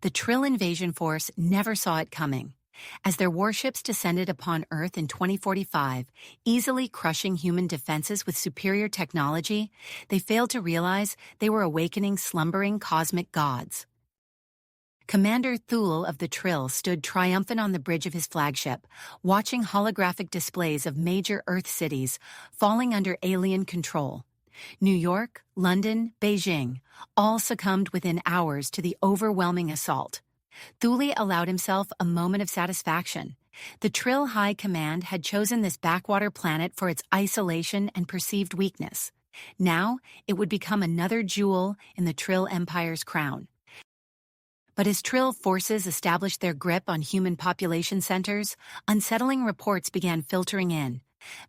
The Trill invasion force never saw it coming. As their warships descended upon Earth in 2045, easily crushing human defenses with superior technology, they failed to realize they were awakening slumbering cosmic gods. Commander Thule of the Trill stood triumphant on the bridge of his flagship, watching holographic displays of major Earth cities falling under alien control. New York, London, Beijing, all succumbed within hours to the overwhelming assault. Thule allowed himself a moment of satisfaction. The Trill High Command had chosen this backwater planet for its isolation and perceived weakness. Now, it would become another jewel in the Trill Empire's crown. But as Trill forces established their grip on human population centers, unsettling reports began filtering in.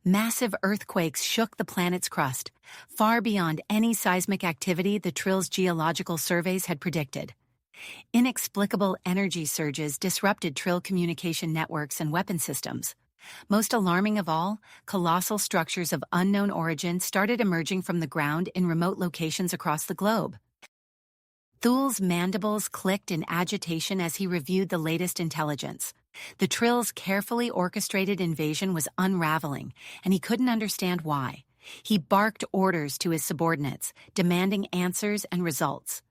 Massive earthquakes shook the planet's crust, far beyond any seismic activity the Trill's geological surveys had predicted. Inexplicable energy surges disrupted Trill communication networks and weapon systems. Most alarming of all, colossal structures of unknown origin started emerging from the ground in remote locations across the globe. Thule's mandibles clicked in agitation as he reviewed the latest intelligence. The Trill's carefully orchestrated invasion was unraveling, and he couldn't understand why. He barked orders to his subordinates, demanding answers and results.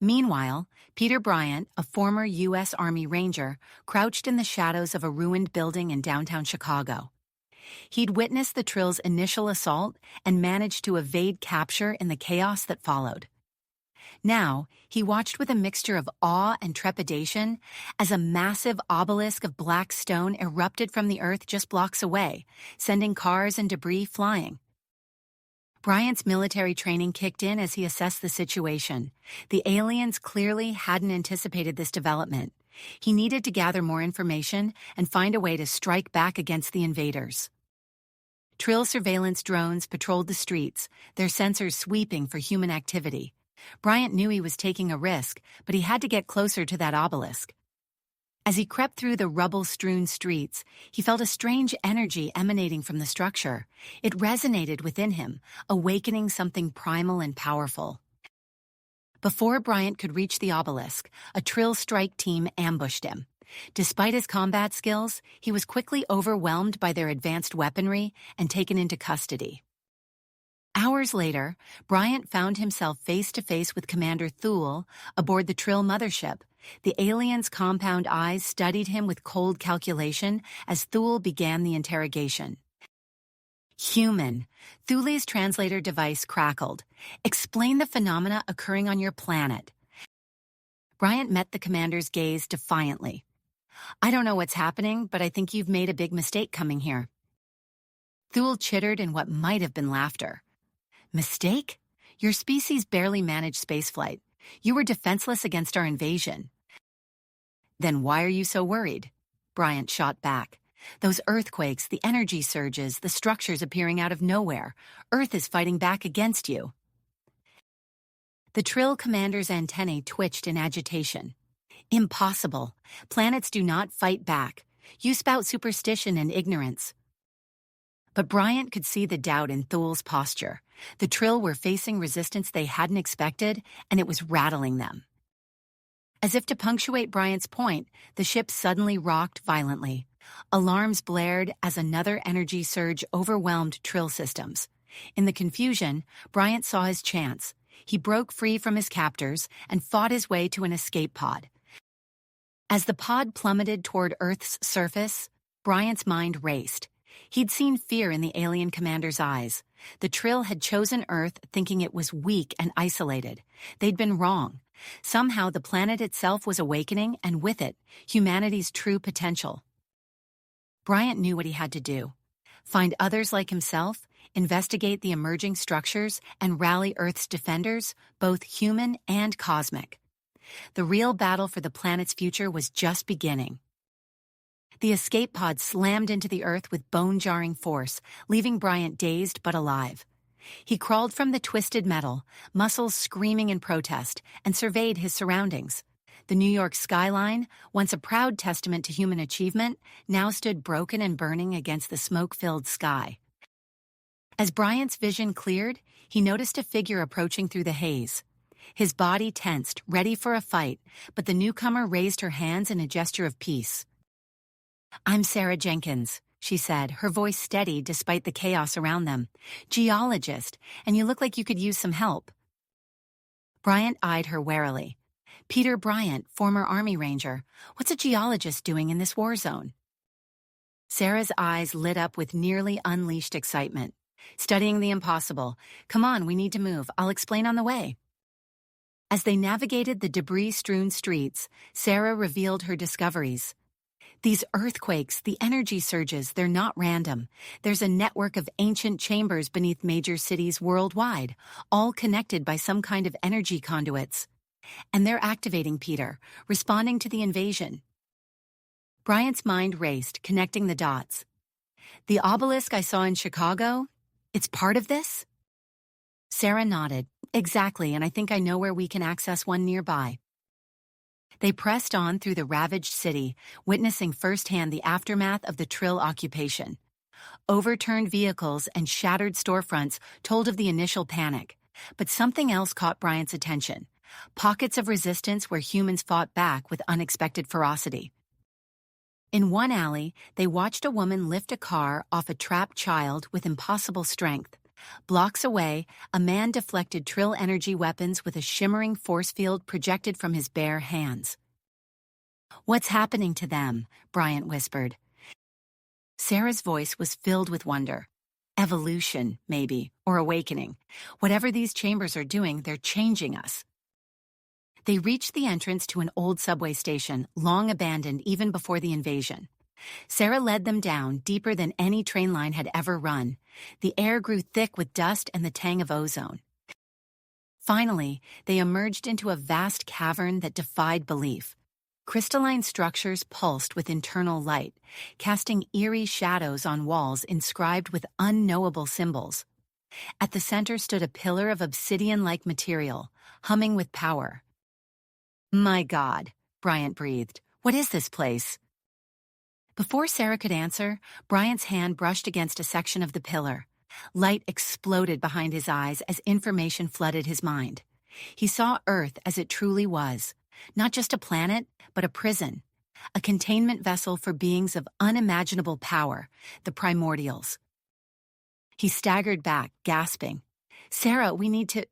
Meanwhile, Peter Bryant, a former U.S. Army Ranger, crouched in the shadows of a ruined building in downtown Chicago. He'd witnessed the Trill's initial assault and managed to evade capture in the chaos that followed. Now, he watched with a mixture of awe and trepidation as a massive obelisk of black stone erupted from the earth just blocks away, sending cars and debris flying. Bryant's military training kicked in as he assessed the situation. The aliens clearly hadn't anticipated this development. He needed to gather more information and find a way to strike back against the invaders. Trill surveillance drones patrolled the streets, their sensors sweeping for human activity. Bryant knew he was taking a risk, but he had to get closer to that obelisk. As he crept through the rubble-strewn streets, he felt a strange energy emanating from the structure. It resonated within him, awakening something primal and powerful. Before Bryant could reach the obelisk, a Trill strike team ambushed him. Despite his combat skills, he was quickly overwhelmed by their advanced weaponry and taken into custody. Hours later, Bryant found himself face-to-face with Commander Thule aboard the Trill mothership. The alien's compound eyes studied him with cold calculation as Thule began the interrogation. Human. Thule's translator device crackled. Explain the phenomena occurring on your planet. Bryant met the commander's gaze defiantly. I don't know what's happening, but I think you've made a big mistake coming here. Thule chittered in what might have been laughter. Mistake? Your species barely managed spaceflight. You were defenseless against our invasion. Then why are you so worried? Bryant shot back. Those earthquakes, the energy surges, the structures appearing out of nowhere. Earth is fighting back against you. The Trill commander's antennae twitched in agitation. Impossible. Planets do not fight back. You spout superstition and ignorance. But Bryant could see the doubt in Thule's posture. The Trill were facing resistance they hadn't expected, and it was rattling them. As if to punctuate Bryant's point, the ship suddenly rocked violently. Alarms blared as another energy surge overwhelmed Trill systems. In the confusion, Bryant saw his chance. He broke free from his captors and fought his way to an escape pod. As the pod plummeted toward Earth's surface, Bryant's mind raced. He'd seen fear in the alien commander's eyes. The Trill had chosen Earth thinking it was weak and isolated. They'd been wrong. Somehow the planet itself was awakening, and with it, humanity's true potential. Bryant knew what he had to do. Find others like himself, investigate the emerging structures, and rally Earth's defenders, both human and cosmic. The real battle for the planet's future was just beginning. The escape pod slammed into the Earth with bone-jarring force, leaving Bryant dazed but alive. He crawled from the twisted metal, muscles screaming in protest, and surveyed his surroundings. The New York skyline, once a proud testament to human achievement, now stood broken and burning against the smoke-filled sky. As Bryant's vision cleared, he noticed a figure approaching through the haze. his body tensed, ready for a fight, but the newcomer raised her hands in a gesture of peace. "I'm Sarah Jenkins," she said, her voice steady despite the chaos around them. "Geologist, and you look like you could use some help." Bryant eyed her warily. "Peter Bryant, former Army Ranger. What's a geologist doing in this war zone?" Sarah's eyes lit up with nearly unleashed excitement. "Studying the impossible. Come on, we need to move. I'll explain on the way." As they navigated the debris-strewn streets, Sarah revealed her discoveries. "These earthquakes, the energy surges, they're not random. There's a network of ancient chambers beneath major cities worldwide, all connected by some kind of energy conduits. And they're activating Peter, responding to the invasion." Bryant's mind raced, connecting the dots. "The obelisk I saw in Chicago? It's part of this?" Sarah nodded. "Exactly, and I think I know where we can access one nearby." They pressed on through the ravaged city, witnessing firsthand the aftermath of the Trill occupation. Overturned vehicles and shattered storefronts told of the initial panic, but something else caught Bryant's attention: pockets of resistance where humans fought back with unexpected ferocity. In one alley, they watched a woman lift a car off a trapped child with impossible strength. Blocks away, a man deflected Trill energy weapons with a shimmering force field projected from his bare hands. "What's happening to them?" Bryant whispered. Sarah's voice was filled with wonder. "Evolution, maybe, or awakening. Whatever these chambers are doing, they're changing us." They reached the entrance to an old subway station, long abandoned even before the invasion. Sarah led them down, deeper than any train line had ever run. The air grew thick with dust and the tang of ozone. Finally, they emerged into a vast cavern that defied belief. Crystalline structures pulsed with internal light, casting eerie shadows on walls inscribed with unknowable symbols. At the center stood a pillar of obsidian-like material, humming with power. "My God," Bryant breathed. "What is this place?" Before Sarah could answer, Bryant's hand brushed against a section of the pillar. Light exploded behind his eyes as information flooded his mind. He saw Earth as it truly was, not just a planet, but a prison, a containment vessel for beings of unimaginable power, the primordials. He staggered back, gasping. "Sarah, we need to—"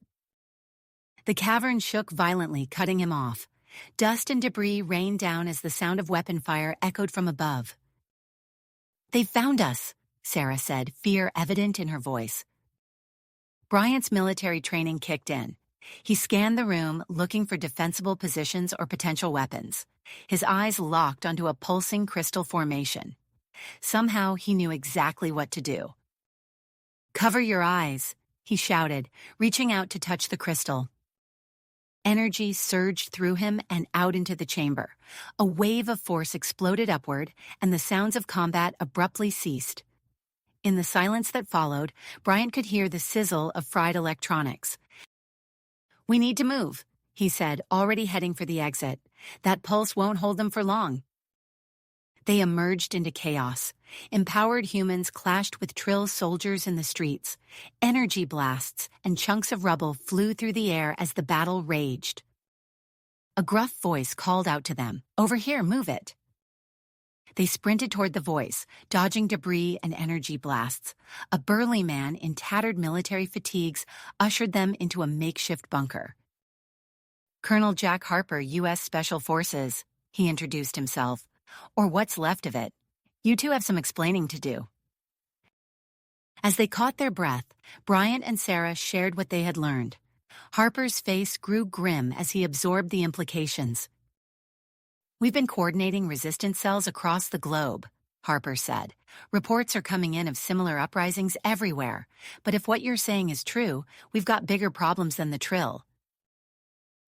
The cavern shook violently, cutting him off. Dust and debris rained down as the sound of weapon fire echoed from above. "They found us," Sarah said, fear evident in her voice. Bryant's military training kicked in. He scanned the room, looking for defensible positions or potential weapons. His eyes locked onto a pulsing crystal formation. Somehow he knew exactly what to do. "Cover your eyes," he shouted, reaching out to touch the crystal. Energy surged through him and out into the chamber. A wave of force exploded upward, and the sounds of combat abruptly ceased. In the silence that followed, Bryant could hear the sizzle of fried electronics. "We need to move," he said, already heading for the exit. "That pulse won't hold them for long." They emerged into chaos. Empowered humans clashed with Trill soldiers in the streets. Energy blasts and chunks of rubble flew through the air as the battle raged. A gruff voice called out to them, "Over here, move it." They sprinted toward the voice, dodging debris and energy blasts. A burly man in tattered military fatigues ushered them into a makeshift bunker. "Colonel Jack Harper, U.S. Special Forces," he introduced himself. "Or what's left of it. You two have some explaining to do." As they caught their breath, Bryant and Sarah shared what they had learned. Harper's face grew grim as he absorbed the implications. "We've been coordinating resistance cells across the globe," Harper said. "Reports are coming in of similar uprisings everywhere. But if what you're saying is true, we've got bigger problems than the Trill."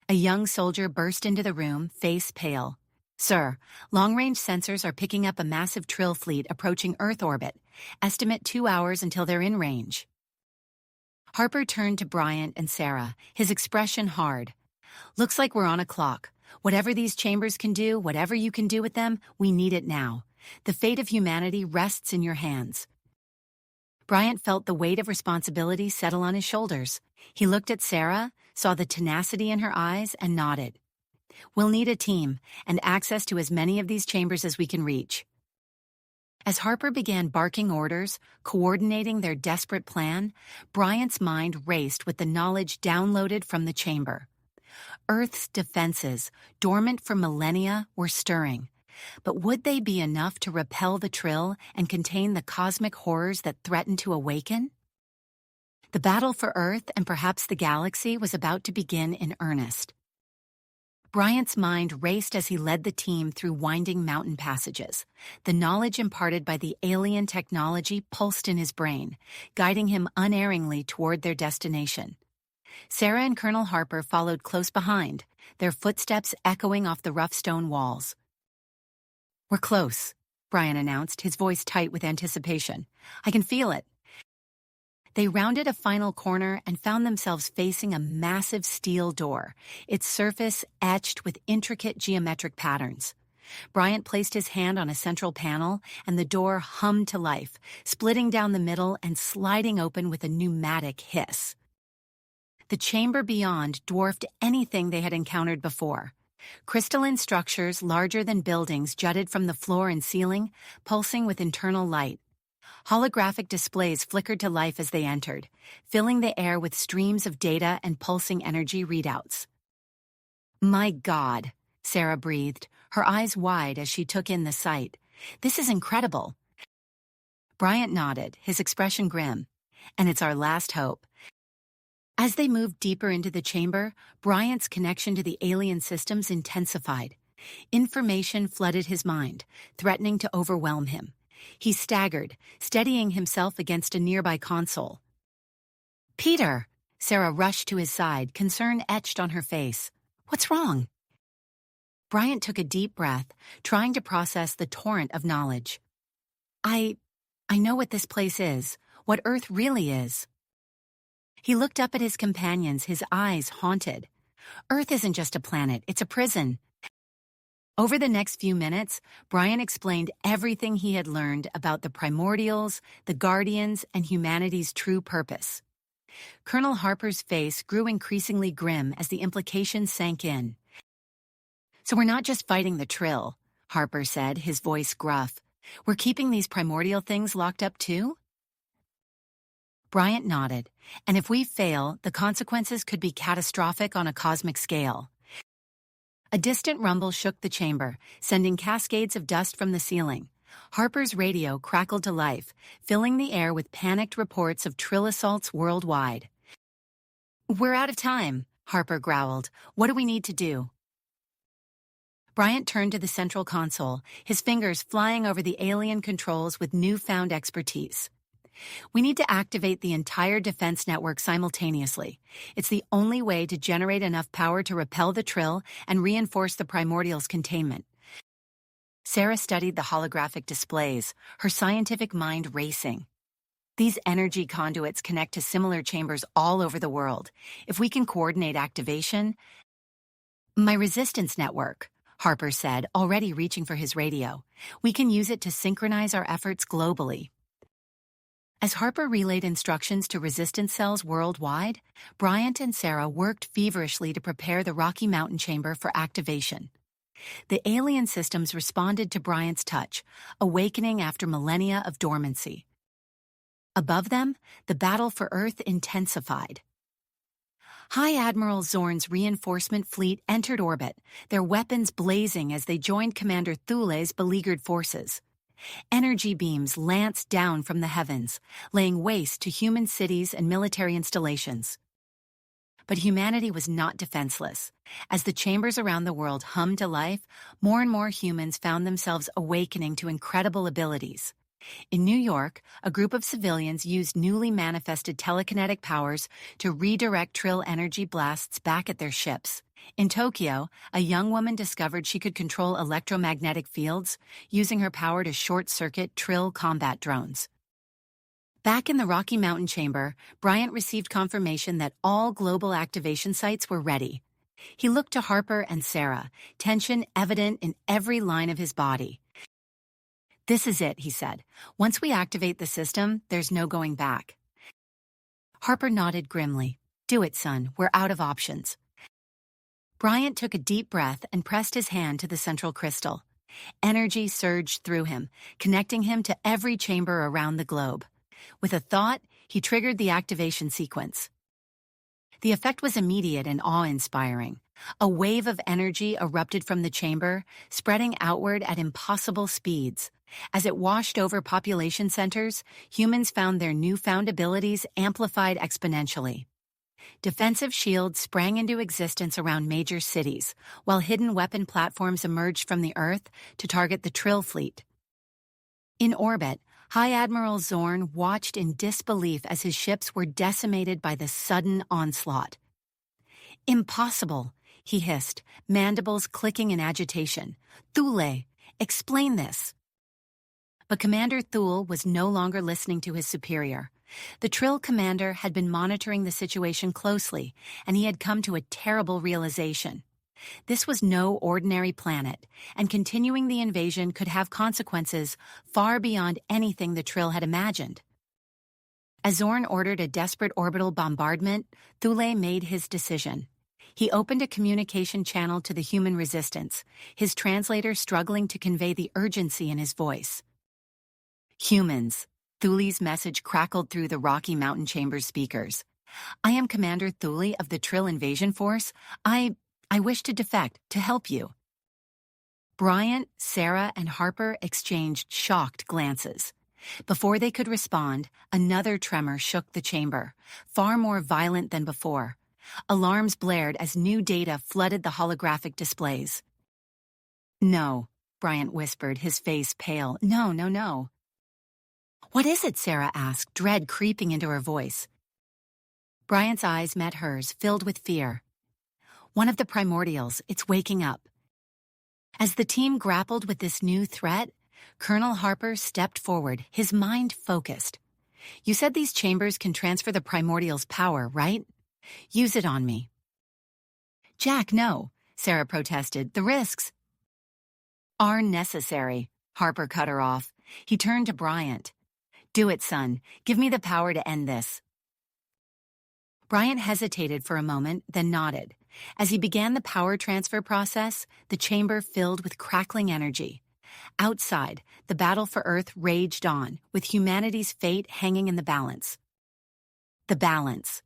A young soldier burst into the room, face pale. "Sir, long-range sensors are picking up a massive Trill fleet approaching Earth orbit. Estimate 2 hours until they're in range." Harper turned to Bryant and Sarah, his expression hard. "Looks like we're on a clock. Whatever these chambers can do, whatever you can do with them, we need it now. The fate of humanity rests in your hands." Bryant felt the weight of responsibility settle on his shoulders. He looked at Sarah, saw the tenacity in her eyes, and nodded. "We'll need a team and access to as many of these chambers as we can reach." As Harper began barking orders, coordinating their desperate plan, Bryant's mind raced with the knowledge downloaded from the chamber. Earth's defenses, dormant for millennia, were stirring. But would they be enough to repel the Trill and contain the cosmic horrors that threatened to awaken? The battle for Earth and perhaps the galaxy was about to begin in earnest. Bryant's mind raced as he led the team through winding mountain passages. The knowledge imparted by the alien technology pulsed in his brain, guiding him unerringly toward their destination. Sarah and Colonel Harper followed close behind, their footsteps echoing off the rough stone walls. "We're close," Bryant announced, his voice tight with anticipation. "I can feel it." They rounded a final corner and found themselves facing a massive steel door, its surface etched with intricate geometric patterns. Bryant placed his hand on a central panel, and the door hummed to life, splitting down the middle and sliding open with a pneumatic hiss. The chamber beyond dwarfed anything they had encountered before. Crystalline structures larger than buildings jutted from the floor and ceiling, pulsing with internal light. Holographic displays flickered to life as they entered, filling the air with streams of data and pulsing energy readouts. "My God," Sarah breathed, her eyes wide as she took in the sight. "This is incredible." Bryant nodded, his expression grim. "And it's our last hope." As they moved deeper into the chamber, Bryant's connection to the alien systems intensified. Information flooded his mind, threatening to overwhelm him. He staggered, steadying himself against a nearby console. "Peter!" Sarah rushed to his side, concern etched on her face. "What's wrong?" Bryant took a deep breath, trying to process the torrent of knowledge. I know what this place is, what Earth really is." He looked up at his companions, his eyes haunted. "Earth isn't just a planet, it's a prison." Over the next few minutes, Bryant explained everything he had learned about the primordials, the guardians, and humanity's true purpose. Colonel Harper's face grew increasingly grim as the implications sank in. "So we're not just fighting the Trill," Harper said, his voice gruff. "We're keeping these primordial things locked up too?" Bryant nodded. "And if we fail, the consequences could be catastrophic on a cosmic scale." A distant rumble shook the chamber, sending cascades of dust from the ceiling. Harper's radio crackled to life, filling the air with panicked reports of Trill assaults worldwide. "We're out of time," Harper growled. "What do we need to do?" Bryant turned to the central console, his fingers flying over the alien controls with newfound expertise. "We need to activate the entire defense network simultaneously. It's the only way to generate enough power to repel the Trill and reinforce the primordial's containment." Sarah studied the holographic displays, her scientific mind racing. "These energy conduits connect to similar chambers all over the world. If we can coordinate activation..." "My resistance network," Harper said, already reaching for his radio. "We can use it to synchronize our efforts globally." As Harper relayed instructions to resistance cells worldwide, Bryant and Sarah worked feverishly to prepare the Rocky Mountain chamber for activation. The alien systems responded to Bryant's touch, awakening after millennia of dormancy. Above them, the battle for Earth intensified. High Admiral Zorn's reinforcement fleet entered orbit, their weapons blazing as they joined Commander Thule's beleaguered forces. Energy beams lanced down from the heavens, laying waste to human cities and military installations. But humanity was not defenseless. As the chambers around the world hummed to life, more and more humans found themselves awakening to incredible abilities. In New York, a group of civilians used newly manifested telekinetic powers to redirect Trill energy blasts back at their ships. In Tokyo, a young woman discovered she could control electromagnetic fields, using her power to short-circuit Trill combat drones. Back in the Rocky Mountain chamber, Bryant received confirmation that all global activation sites were ready. He looked to Harper and Sarah, tension evident in every line of his body. "This is it," he said. "Once we activate the system, there's no going back." Harper nodded grimly. Do it, son. We're out of options. Bryant took a deep breath and pressed his hand to the central crystal. Energy surged through him, connecting him to every chamber around the globe. With a thought, he triggered the activation sequence. The effect was immediate and awe-inspiring. A wave of energy erupted from the chamber, spreading outward at impossible speeds. As it washed over population centers, humans found their newfound abilities amplified exponentially. Defensive shields sprang into existence around major cities, while hidden weapon platforms emerged from the Earth to target the Trill fleet. In orbit, High Admiral Zorn watched in disbelief as his ships were decimated by the sudden onslaught. "Impossible," he hissed, mandibles clicking in agitation. "Thule, explain this." But Commander Thule was no longer listening to his superior. The Trill commander had been monitoring the situation closely, and he had come to a terrible realization. This was no ordinary planet, and continuing the invasion could have consequences far beyond anything the Trill had imagined. As Zorn ordered a desperate orbital bombardment, Thule made his decision. He opened a communication channel to the human resistance, his translator struggling to convey the urgency in his voice. "Humans," Thule's message crackled through the Rocky Mountain Chamber's speakers. "I am Commander Thule of the Trill Invasion Force. I wish to defect to help you." Bryant, Sarah, and Harper exchanged shocked glances. Before they could respond, another tremor shook the chamber, far more violent than before. Alarms blared as new data flooded the holographic displays. "No," Bryant whispered, his face pale. No. "What is it?" Sarah asked, dread creeping into her voice. Bryant's eyes met hers, filled with fear. "One of the primordials, it's waking up." As the team grappled with this new threat, Colonel Harper stepped forward, his mind focused. "You said these chambers can transfer the primordial's power, right? Use it on me." "Jack, no," Sarah protested. "The risks are necessary," Harper cut her off. He turned to Bryant. "Do it, son. Give me the power to end this." Bryant hesitated for a moment, then nodded. As he began the power transfer process, the chamber filled with crackling energy. Outside, the battle for Earth raged on, with humanity's fate hanging in the balance. The balance.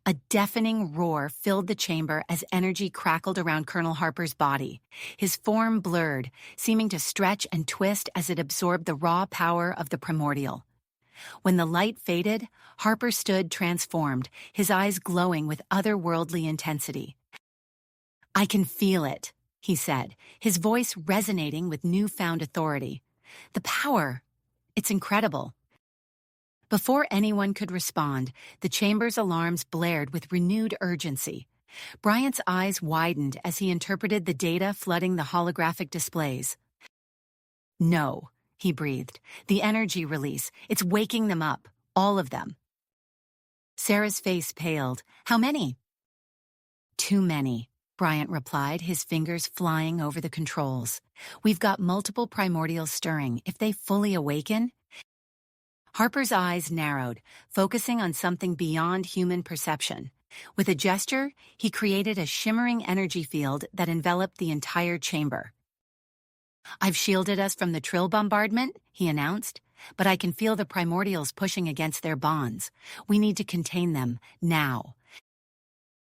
A deafening roar filled the chamber as energy crackled around Colonel Harper's body. His form blurred, seeming to stretch and twist as it absorbed the raw power of the primordial. When the light faded, Harper stood transformed, his eyes glowing with otherworldly intensity. "I can feel it," he said, his voice resonating with newfound authority. "The power, it's incredible." Before anyone could respond, the chamber's alarms blared with renewed urgency. Bryant's eyes widened as he interpreted the data flooding the holographic displays. "No," he breathed. "The energy release, it's waking them up, all of them." Sarah's face paled. "How many?" "Too many," Bryant replied, his fingers flying over the controls. "We've got multiple primordials stirring. If they fully awaken..." Harper's eyes narrowed, focusing on something beyond human perception. With a gesture, he created a shimmering energy field that enveloped the entire chamber. "I've shielded us from the Trill bombardment," he announced, "but I can feel the primordials pushing against their bonds. We need to contain them, now."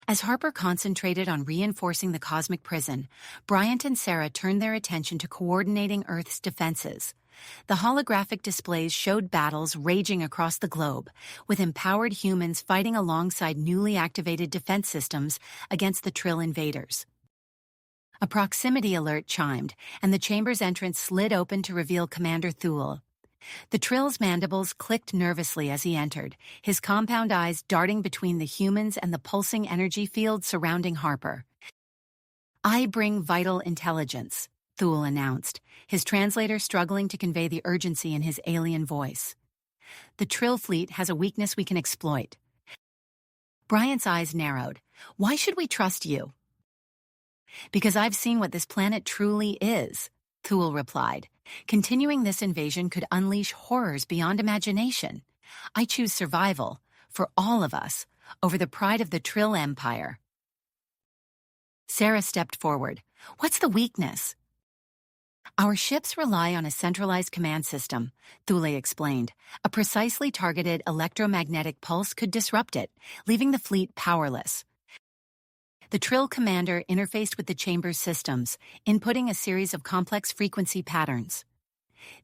As Harper concentrated on reinforcing the cosmic prison, Bryant and Sarah turned their attention to coordinating Earth's defenses. The holographic displays showed battles raging across the globe, with empowered humans fighting alongside newly activated defense systems against the Trill invaders. A proximity alert chimed, and the chamber's entrance slid open to reveal Commander Thule. The Trill's mandibles clicked nervously as he entered, his compound eyes darting between the humans and the pulsing energy field surrounding Harper. "I bring vital intelligence," Thule announced, his translator struggling to convey the urgency in his alien voice. "The Trill fleet has a weakness we can exploit." Bryant's eyes narrowed. "Why should we trust you?" "Because I've seen what this planet truly is," Thule replied. "Continuing this invasion could unleash horrors beyond imagination. I choose survival, for all of us, over the pride of the Trill Empire. Sarah stepped forward. What's the weakness? Our ships rely on a centralized command system, Thule explained. A precisely targeted electromagnetic pulse could disrupt it, leaving the fleet powerless. The Trill commander interfaced with the chamber's systems, inputting a series of complex frequency patterns.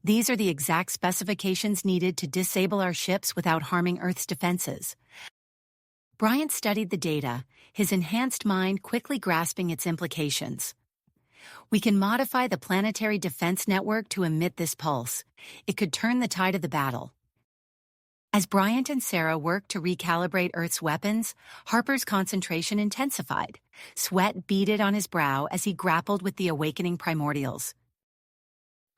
These are the exact specifications needed to disable our ships without harming Earth's defenses. Bryant studied the data, his enhanced mind quickly grasping its implications. We can modify the planetary defense network to emit this pulse. It could turn the tide of the battle. As Bryant and Sarah worked to recalibrate Earth's weapons, Harper's concentration intensified. Sweat beaded on his brow as he grappled with the awakening primordials.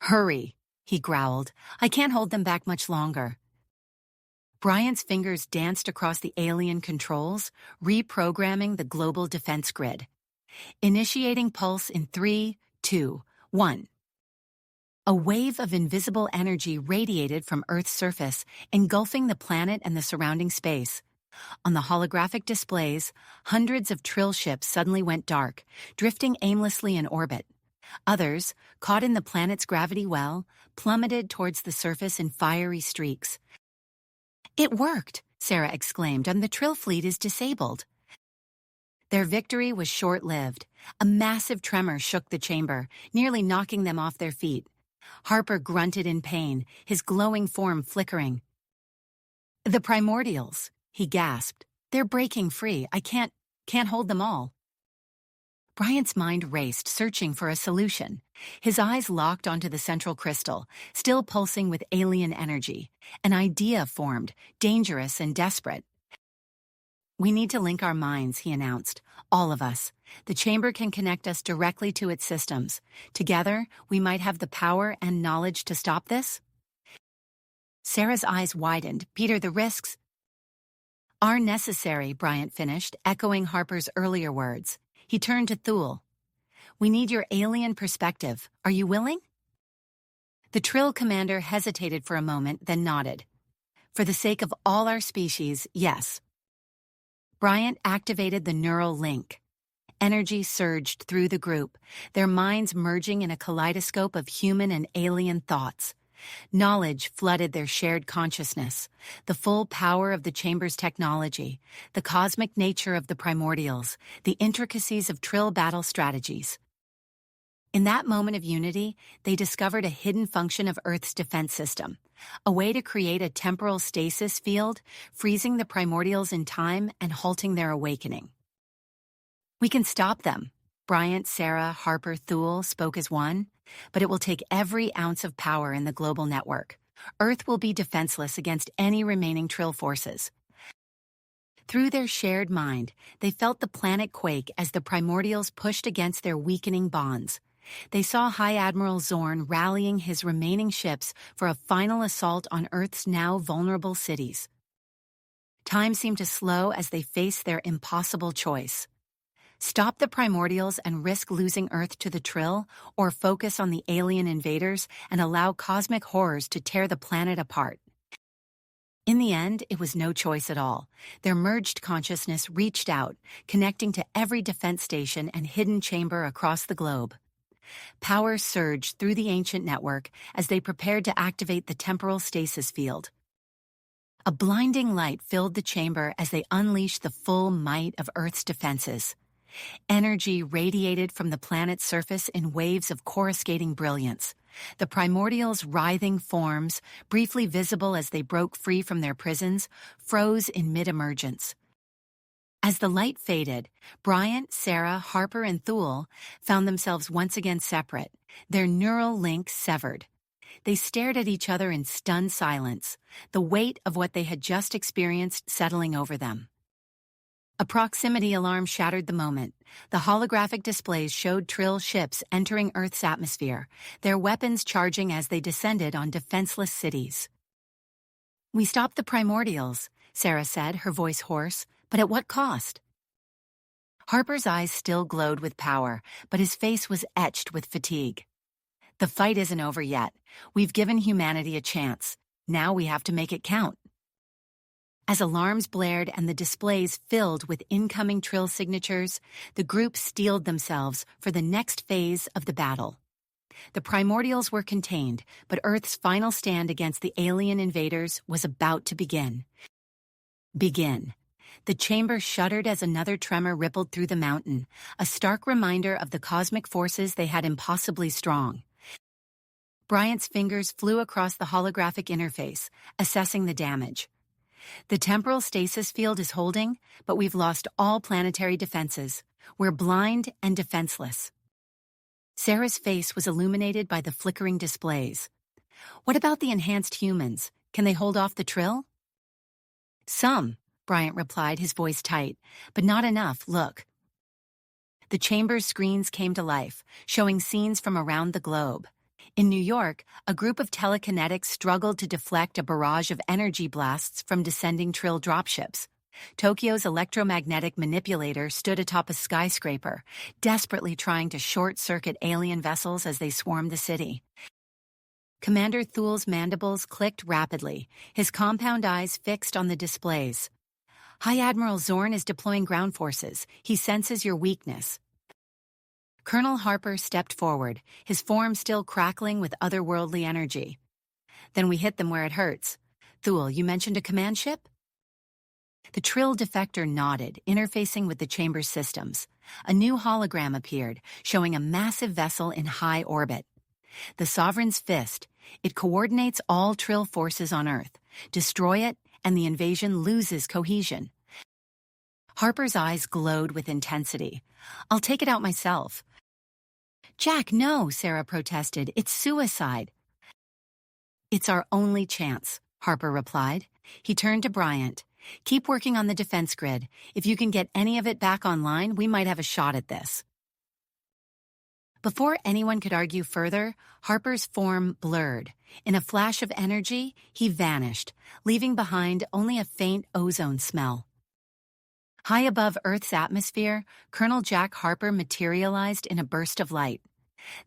Hurry, he growled. I can't hold them back much longer. Bryant's fingers danced across the alien controls, reprogramming the global defense grid. Initiating pulse in 3, 2, 1. A wave of invisible energy radiated from Earth's surface, engulfing the planet and the surrounding space. On the holographic displays, hundreds of Trill ships suddenly went dark, drifting aimlessly in orbit. Others, caught in the planet's gravity well, plummeted towards the surface in fiery streaks. It worked, Sarah exclaimed, and the Trill fleet is disabled. Their victory was short-lived. A massive tremor shook the chamber, nearly knocking them off their feet. Harper grunted in pain, his glowing form flickering. The primordials, he gasped. They're breaking free. I can't hold them all. Bryant's mind raced, searching for a solution. His eyes locked onto the central crystal, still pulsing with alien energy. An idea formed, dangerous and desperate. We need to link our minds, he announced. All of us. The chamber can connect us directly to its systems. Together, we might have the power and knowledge to stop this? Sarah's eyes widened. Peter, the risks are necessary, Bryant finished, echoing Harper's earlier words. He turned to Thule. We need your alien perspective. Are you willing? The Trill commander hesitated for a moment, then nodded. For the sake of all our species, yes. Bryant activated the neural link. Energy surged through the group, their minds merging in a kaleidoscope of human and alien thoughts. Knowledge flooded their shared consciousness, the full power of the chamber's technology, the cosmic nature of the primordials, the intricacies of Trill battle strategies. In that moment of unity, they discovered a hidden function of Earth's defense system, a way to create a temporal stasis field, freezing the primordials in time and halting their awakening. We can stop them. Bryant, Sarah, Harper, Thule spoke as one, but it will take every ounce of power in the global network. Earth will be defenseless against any remaining Trill forces. Through their shared mind, they felt the planet quake as the primordials pushed against their weakening bonds. They saw High Admiral Zorn rallying his remaining ships for a final assault on Earth's now vulnerable cities. Time seemed to slow as they faced their impossible choice. Stop the primordials and risk losing Earth to the Trill, or focus on the alien invaders and allow cosmic horrors to tear the planet apart. In the end, it was no choice at all. Their merged consciousness reached out, connecting to every defense station and hidden chamber across the globe. Power surged through the ancient network as they prepared to activate the temporal stasis field. A blinding light filled the chamber as they unleashed the full might of Earth's defenses. Energy radiated from the planet's surface in waves of coruscating brilliance. The primordials' writhing forms, briefly visible as they broke free from their prisons, froze in mid-emergence. As the light faded, Bryant, Sarah, Harper, and Thule found themselves once again separate, their neural links severed. They stared at each other in stunned silence, the weight of what they had just experienced settling over them. A proximity alarm shattered the moment. The holographic displays showed Trill ships entering Earth's atmosphere, their weapons charging as they descended on defenseless cities. We stopped the primordials, Sarah said, her voice hoarse, but at what cost? Harper's eyes still glowed with power, but his face was etched with fatigue. The fight isn't over yet. We've given humanity a chance. Now we have to make it count. As alarms blared and the displays filled with incoming trill signatures, the group steeled themselves for the next phase of the battle. The primordials were contained, but Earth's final stand against the alien invaders was about to begin. The chamber shuddered as another tremor rippled through the mountain, a stark reminder of the cosmic forces they had impossibly strong. Bryant's fingers flew across the holographic interface, assessing the damage. The temporal stasis field is holding, but we've lost all planetary defenses. We're blind and defenseless. Sarah's face was illuminated by the flickering displays. What about the enhanced humans? Can they hold off the trill? Some, Bryant replied, his voice tight, but not enough, look. The chamber's screens came to life, showing scenes from around the globe. In New York, a group of telekinetics struggled to deflect a barrage of energy blasts from descending trill dropships. Tokyo's electromagnetic manipulator stood atop a skyscraper, desperately trying to short-circuit alien vessels as they swarmed the city. Commander Thul's mandibles clicked rapidly, his compound eyes fixed on the displays. High Admiral Zorn is deploying ground forces. He senses your weakness. Colonel Harper stepped forward, his form still crackling with otherworldly energy. Then we hit them where it hurts. Thul, you mentioned a command ship? The Trill defector nodded, interfacing with the chamber's systems. A new hologram appeared, showing a massive vessel in high orbit. The Sovereign's Fist. It coordinates all Trill forces on Earth. Destroy it, and the invasion loses cohesion. Harper's eyes glowed with intensity. I'll take it out myself. Jack, no, Sarah protested. It's suicide. It's our only chance, Harper replied. He turned to Bryant. Keep working on the defense grid. If you can get any of it back online, we might have a shot at this. Before anyone could argue further, Harper's form blurred. In a flash of energy, he vanished, leaving behind only a faint ozone smell. High above Earth's atmosphere, Colonel Jack Harper materialized in a burst of light.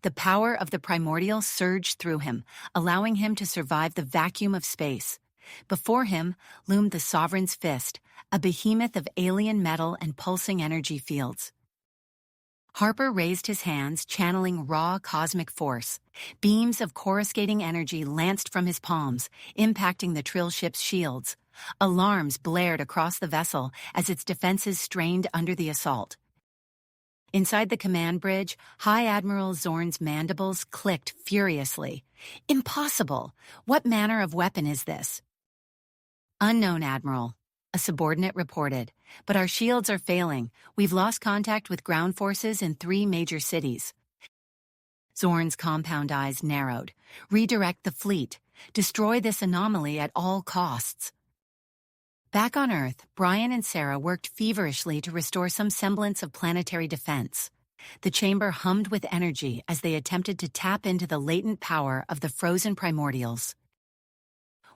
The power of the primordial surged through him, allowing him to survive the vacuum of space. Before him loomed the Sovereign's Fist, a behemoth of alien metal and pulsing energy fields. Harper raised his hands, channeling raw cosmic force. Beams of coruscating energy lanced from his palms, impacting the Trill ship's shields. Alarms blared across the vessel as its defenses strained under the assault. Inside the command bridge, High Admiral Zorn's mandibles clicked furiously. Impossible! What manner of weapon is this? Unknown, Admiral, a subordinate reported. But our shields are failing. We've lost contact with ground forces in 3 major cities. Zorn's compound eyes narrowed. Redirect the fleet. Destroy this anomaly at all costs. Back on Earth, Brian and Sarah worked feverishly to restore some semblance of planetary defense. The chamber hummed with energy as they attempted to tap into the latent power of the frozen primordials.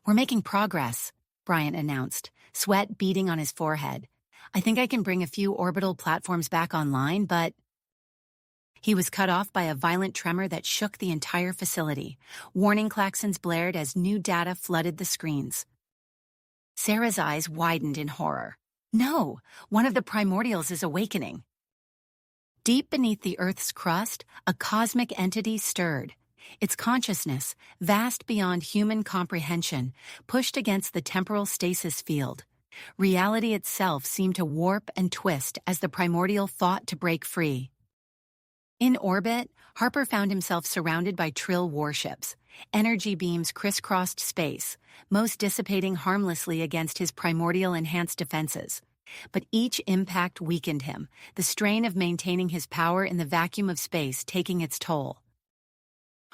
We're making progress, Brian announced, sweat beading on his forehead. I think I can bring a few orbital platforms back online, but... He was cut off by a violent tremor that shook the entire facility. Warning klaxons blared as new data flooded the screens. Sarah's eyes widened in horror. No, one of the primordials is awakening. Deep beneath the Earth's crust, a cosmic entity stirred. Its consciousness, vast beyond human comprehension, pushed against the temporal stasis field. Reality itself seemed to warp and twist as the primordial fought to break free. In orbit, Harper found himself surrounded by Trill warships. Energy beams crisscrossed space, most dissipating harmlessly against his primordial-enhanced defenses. But each impact weakened him, the strain of maintaining his power in the vacuum of space taking its toll.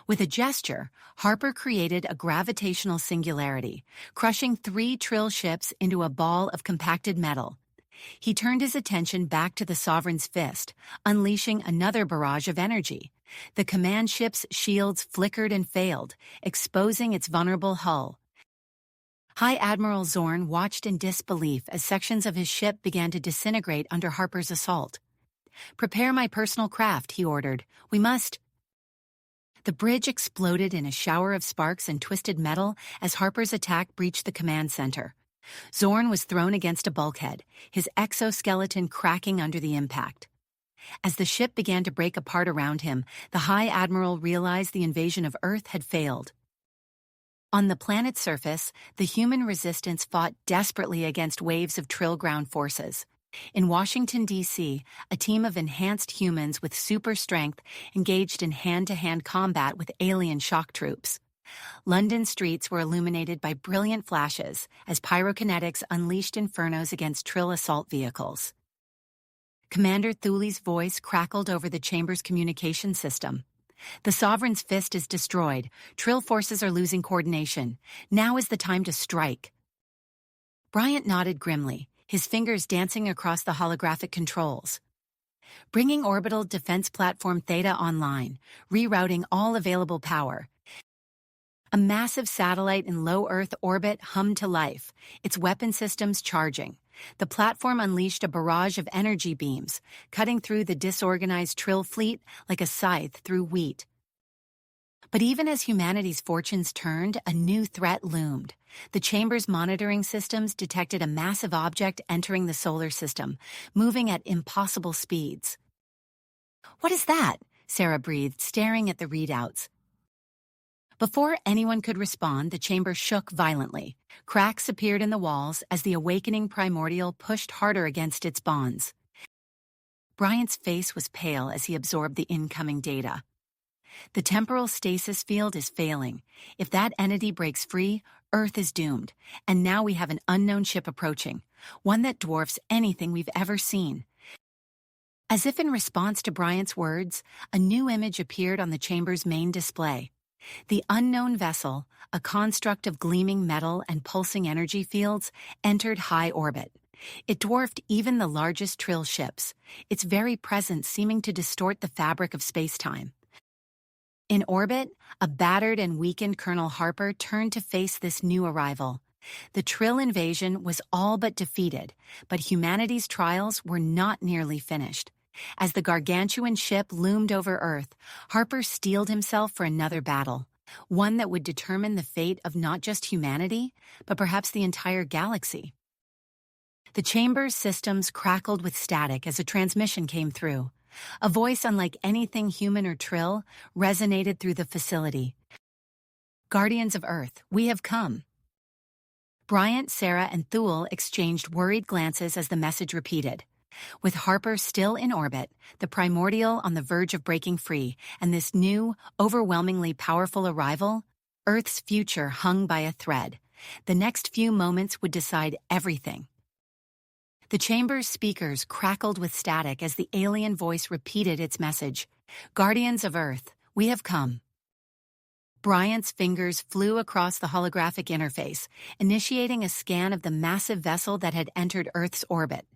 With a gesture, Harper created a gravitational singularity, crushing 3 Trill ships into a ball of compacted metal. He turned his attention back to the Sovereign's Fist, unleashing another barrage of energy. The command ship's shields flickered and failed, exposing its vulnerable hull. High Admiral Zorn watched in disbelief as sections of his ship began to disintegrate under Harper's assault. "Prepare my personal craft," he ordered. "We must—" The bridge exploded in a shower of sparks and twisted metal as Harper's attack breached the command center. Zorn was thrown against a bulkhead, his exoskeleton cracking under the impact. As the ship began to break apart around him, the High Admiral realized the invasion of Earth had failed. On the planet's surface, the human resistance fought desperately against waves of Trill ground forces. In Washington, D.C., a team of enhanced humans with super strength engaged in hand-to-hand combat with alien shock troops. London streets were illuminated by brilliant flashes as pyrokinetics unleashed infernos against Trill assault vehicles. Commander Thule's voice crackled over the chamber's communication system. The Sovereign's fist is destroyed. Trill forces are losing coordination. Now is the time to strike. Bryant nodded grimly, his fingers dancing across the holographic controls. Bringing orbital defense platform Theta online, rerouting all available power. A massive satellite in low Earth orbit hummed to life, its weapon systems charging. The platform unleashed a barrage of energy beams, cutting through the disorganized Trill fleet like a scythe through wheat. But even as humanity's fortunes turned, a new threat loomed. The chamber's monitoring systems detected a massive object entering the solar system, moving at impossible speeds. "What is that?" Sarah breathed, staring at the readouts. Before anyone could respond, the chamber shook violently. Cracks appeared in the walls as the awakening primordial pushed harder against its bonds. Bryant's face was pale as he absorbed the incoming data. The temporal stasis field is failing. If that entity breaks free, Earth is doomed. And now we have an unknown ship approaching, one that dwarfs anything we've ever seen. As if in response to Bryant's words, a new image appeared on the chamber's main display. The unknown vessel, a construct of gleaming metal and pulsing energy fields, entered high orbit. It dwarfed even the largest Trill ships, its very presence seeming to distort the fabric of space-time. In orbit, a battered and weakened Colonel Harper turned to face this new arrival. The Trill invasion was all but defeated, but humanity's trials were not nearly finished. As the gargantuan ship loomed over Earth, Harper steeled himself for another battle, one that would determine the fate of not just humanity, but perhaps the entire galaxy. The chamber's systems crackled with static as a transmission came through. A voice unlike anything human or Trill resonated through the facility. "Guardians of Earth, we have come." Bryant, Sarah, and Thule exchanged worried glances as the message repeated. With Harper still in orbit, the primordial on the verge of breaking free, and this new, overwhelmingly powerful arrival, Earth's future hung by a thread. The next few moments would decide everything. The chamber's speakers crackled with static as the alien voice repeated its message. "Guardians of Earth, we have come." Bryant's fingers flew across the holographic interface, initiating a scan of the massive vessel that had entered Earth's orbit.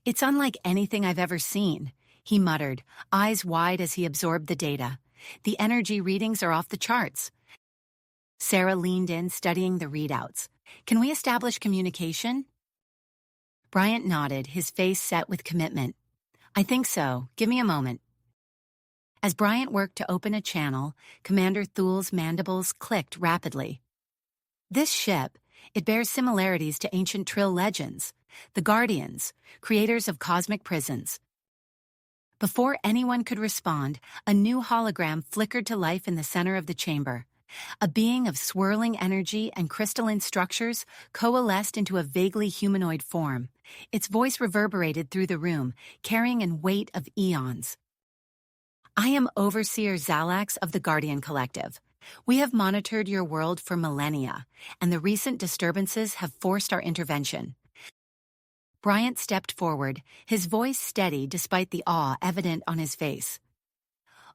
"It's unlike anything I've ever seen," he muttered, eyes wide as he absorbed the data. "The energy readings are off the charts." Sarah leaned in, studying the readouts. "Can we establish communication?" Bryant nodded, his face set with commitment. "I think so. Give me a moment." As Bryant worked to open a channel, Commander Thule's mandibles clicked rapidly. "This ship, it bears similarities to ancient Trill legends. The Guardians, creators of cosmic prisons." Before anyone could respond, a new hologram flickered to life in the center of the chamber. A being of swirling energy and crystalline structures coalesced into a vaguely humanoid form. Its voice reverberated through the room, carrying a weight of eons. "I am Overseer Zalax of the Guardian Collective. We have monitored your world for millennia, and the recent disturbances have forced our intervention." Bryant stepped forward, his voice steady despite the awe evident on his face.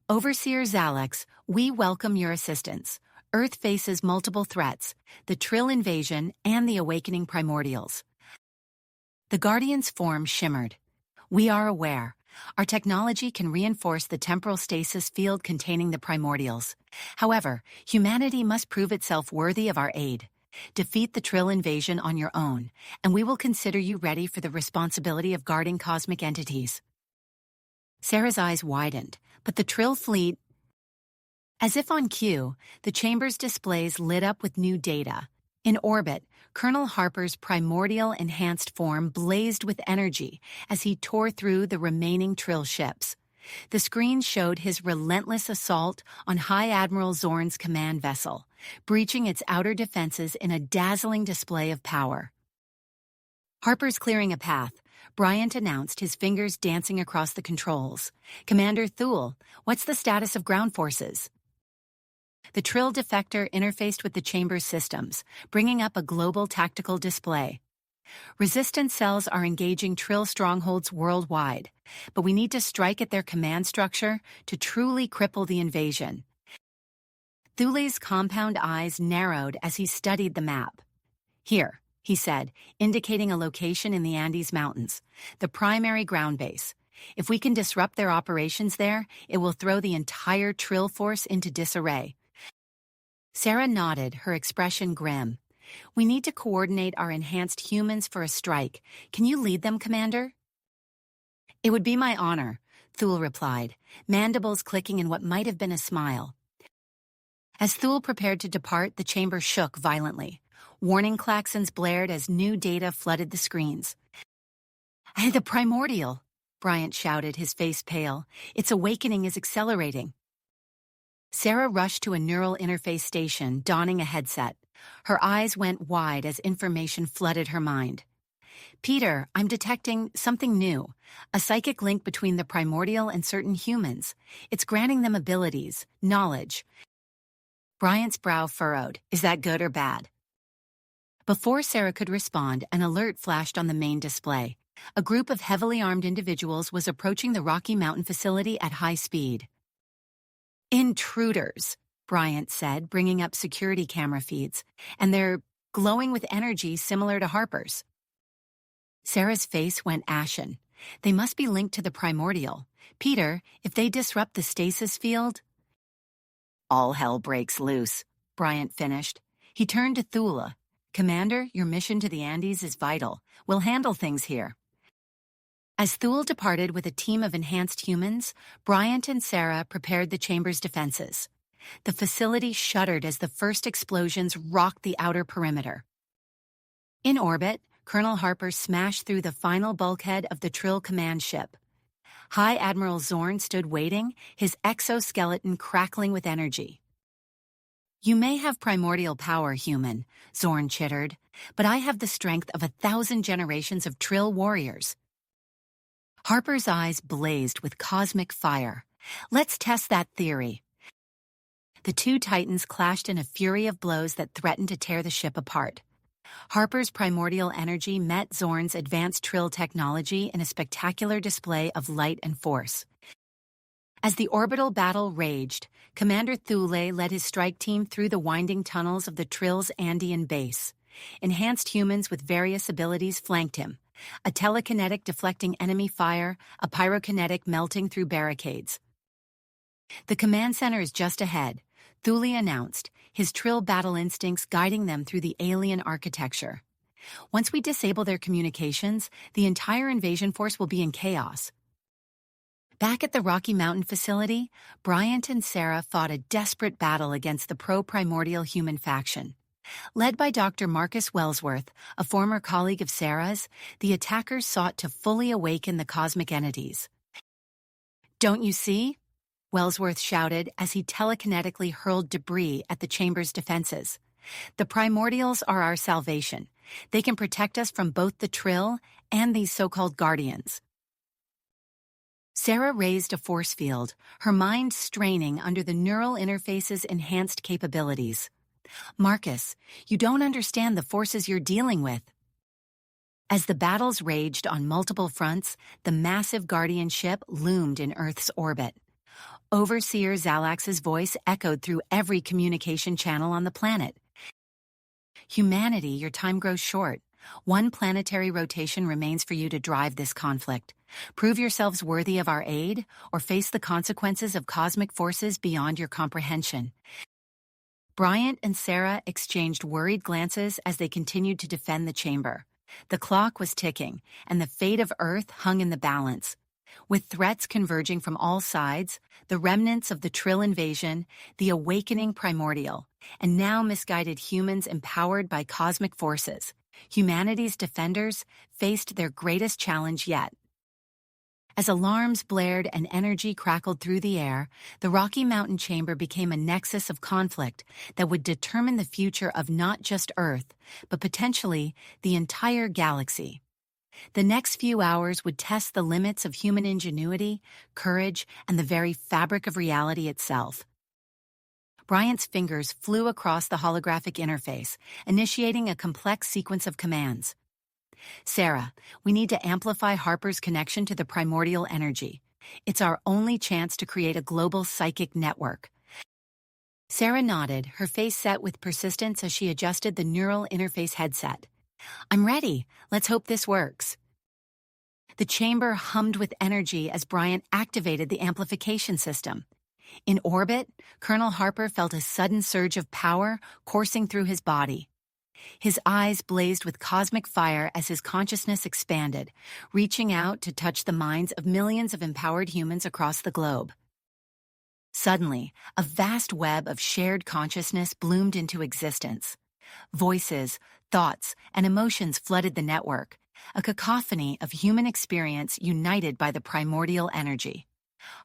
"Overseer Zalax, we welcome your assistance. Earth faces multiple threats, the Trill invasion and the awakening primordials." The Guardian's form shimmered. "We are aware. Our technology can reinforce the temporal stasis field containing the primordials. However, humanity must prove itself worthy of our aid. Defeat the Trill invasion on your own, and we will consider you ready for the responsibility of guarding cosmic entities." Sarah's eyes widened, but the Trill fleet... As if on cue, the chamber's displays lit up with new data. In orbit, Colonel Harper's primordial enhanced form blazed with energy as he tore through the remaining Trill ships. The screen showed his relentless assault on High Admiral Zorn's command vessel, breaching its outer defenses in a dazzling display of power. Harper's clearing a path. Bryant announced, his fingers dancing across the controls. "Commander Thule, what's the status of ground forces?" The Trill defector interfaced with the chamber's systems, bringing up a global tactical display. "Resistance cells are engaging Trill strongholds worldwide, but we need to strike at their command structure to truly cripple the invasion." Thule's compound eyes narrowed as he studied the map. "Here," he said, indicating a location in the Andes Mountains, "the primary ground base. If we can disrupt their operations there, it will throw the entire Trill force into disarray." Sarah nodded, her expression grim. "We need to coordinate our enhanced humans for a strike. Can you lead them, Commander?" "It would be my honor," Thule replied, mandibles clicking in what might have been a smile. As Thule prepared to depart, the chamber shook violently. Warning klaxons blared as new data flooded the screens. "Hey, the primordial!" Bryant shouted, his face pale. "Its awakening is accelerating." Sarah rushed to a neural interface station, donning a headset. Her eyes went wide as information flooded her mind. "Peter, I'm detecting something new, a psychic link between the primordial and certain humans. It's granting them abilities, knowledge." Bryant's brow furrowed. "Is that good or bad?" Before Sarah could respond, an alert flashed on the main display. A group of heavily armed individuals was approaching the Rocky Mountain facility at high speed. "Intruders," Bryant said, bringing up security camera feeds, "and they're glowing with energy similar to Harper's." Sarah's face went ashen. "They must be linked to the primordial. Peter, if they disrupt the stasis field—" "All hell breaks loose," Bryant finished. He turned to Thule. "Commander, your mission to the Andes is vital. We'll handle things here." As Thule departed with a team of enhanced humans, Bryant and Sarah prepared the chamber's defenses. The facility shuddered as the first explosions rocked the outer perimeter. In orbit, Colonel Harper smashed through the final bulkhead of the Trill command ship. High Admiral Zorn stood waiting, his exoskeleton crackling with energy. "You may have primordial power, human," Zorn chittered, "but I have the strength of 1,000 generations of Trill warriors." Harper's eyes blazed with cosmic fire. "Let's test that theory." The two titans clashed in a fury of blows that threatened to tear the ship apart. Harper's primordial energy met Zorn's advanced Trill technology in a spectacular display of light and force. As the orbital battle raged, Commander Thule led his strike team through the winding tunnels of the Trill's Andean base. Enhanced humans with various abilities flanked him. A telekinetic deflecting enemy fire, a pyrokinetic melting through barricades. "The command center is just ahead," Thule announced, his Trill battle instincts guiding them through the alien architecture. "Once we disable their communications, the entire invasion force will be in chaos." Back at the Rocky Mountain facility, Bryant and Sarah fought a desperate battle against the pro-primordial human faction. Led by Dr. Marcus Wellsworth, a former colleague of Sarah's, the attackers sought to fully awaken the cosmic entities. "Don't you see?" Wellsworth shouted as he telekinetically hurled debris at the chamber's defenses. "The primordials are our salvation. They can protect us from both the Trill and these so-called guardians." Sarah raised a force field, her mind straining under the neural interface's enhanced capabilities. "Marcus, you don't understand the forces you're dealing with." As the battles raged on multiple fronts, the massive Guardian ship loomed in Earth's orbit. Overseer Zalax's voice echoed through every communication channel on the planet. "Humanity, your time grows short. One planetary rotation remains for you to drive this conflict. Prove yourselves worthy of our aid, or face the consequences of cosmic forces beyond your comprehension." Bryant and Sarah exchanged worried glances as they continued to defend the chamber. The clock was ticking, and the fate of Earth hung in the balance. With threats converging from all sides, the remnants of the Trill invasion, the awakening primordial, and now misguided humans empowered by cosmic forces, humanity's defenders faced their greatest challenge yet. As alarms blared and energy crackled through the air, the Rocky Mountain Chamber became a nexus of conflict that would determine the future of not just Earth, but potentially the entire galaxy. The next few hours would test the limits of human ingenuity, courage, and the very fabric of reality itself. Bryant's fingers flew across the holographic interface, initiating a complex sequence of commands. Sarah, we need to amplify Harper's connection to the primordial energy. It's our only chance to create a global psychic network. Sarah nodded, her face set with persistence as she adjusted the neural interface headset. I'm ready. Let's hope this works. The chamber hummed with energy as Bryant activated the amplification system. In orbit, Colonel Harper felt a sudden surge of power coursing through his body. His eyes blazed with cosmic fire as his consciousness expanded, reaching out to touch the minds of millions of empowered humans across the globe. Suddenly, a vast web of shared consciousness bloomed into existence. Voices, thoughts, and emotions flooded the network, a cacophony of human experience united by the primordial energy.